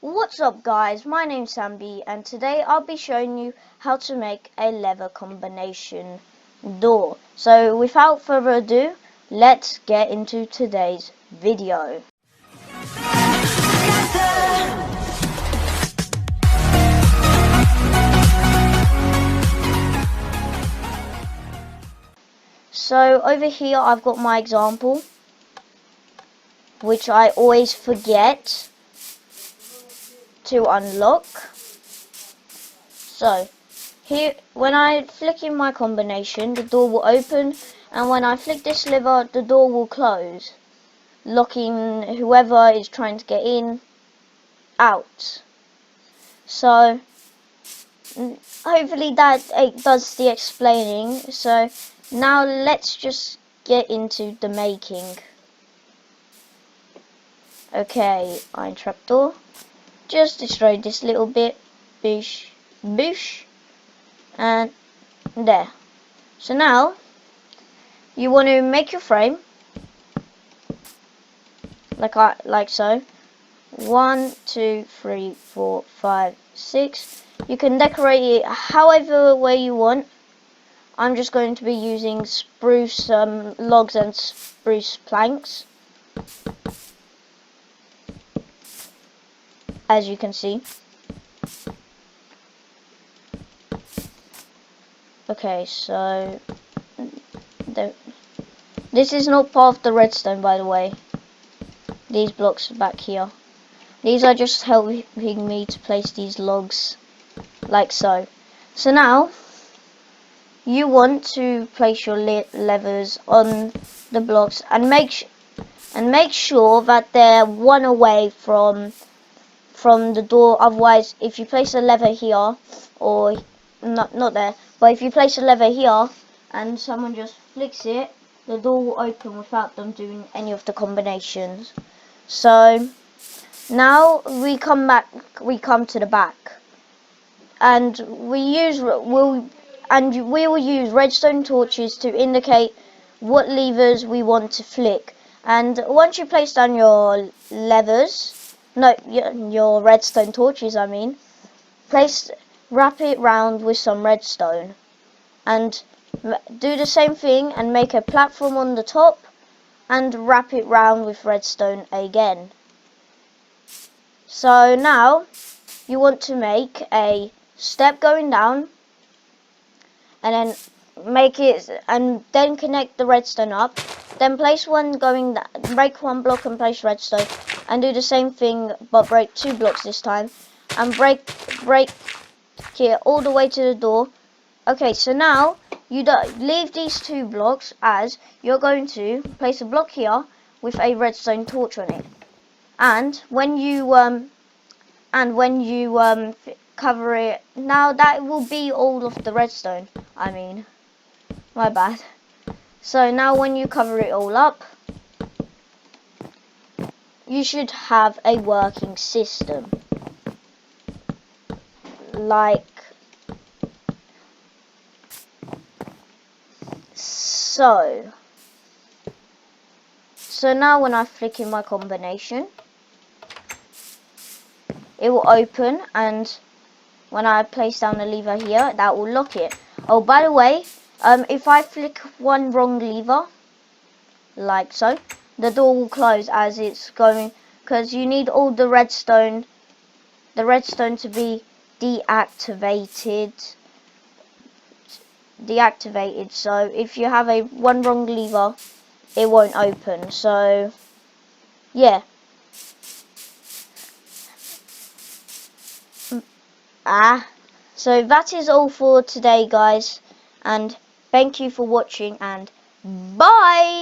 What's up guys, my name's Sambi and today I'll be showing you how to make a lever combination door. So without further ado, let's get into today's video. So over here I've got my example, which I always forget to unlock. So here, when I flick in my combination, the door will open, and when I flick this lever, the door will close, locking whoever is trying to get in out. So hopefully that does the explaining. So now let's just get into the making. Okay, iron trapdoor. Just destroy this little bit. Boosh, boosh, and there. So now you want to make your frame like so. 1, 2, 3, 4, 5, 6. You can decorate it however way you want. I'm just going to be using spruce logs and spruce planks, as you can see. Okay, so this is not part of the redstone, by the way. These blocks back here. These are just helping me to place these logs like so. So now you want to place your levers on the blocks and make sure that they're one away from the door. Otherwise, if you place a lever here, or not there, but if you place a lever here and someone just flicks it, the door will open without them doing any of the combinations. So now we come to the back, and we will use redstone torches to indicate what levers we want to flick. And once you place down your levers, your redstone torches, I mean, wrap it round with some redstone, and do the same thing and make a platform on the top and wrap it round with redstone again. So now you want to make a step going down, and then connect the redstone up. Then place one going down, break one block and place redstone, and do the same thing but break 2 blocks this time, and break it all the way to the door. Okay, so now you leave these 2 blocks, as you're going to place a block here with a redstone torch on it. And when you cover it, now that will be all of the redstone. I mean, my bad. So now when you cover it all up, you should have a working system. Like so. So now when I flick in my combination, it will open, and when I place down the lever here, that will lock it. Oh, by the way, if I flick one wrong lever, like so, the door will close as it's going, because you need all the redstone to be deactivated. So if you have one wrong lever, it won't open. So yeah. So that is all for today, guys, and thank you for watching, and bye.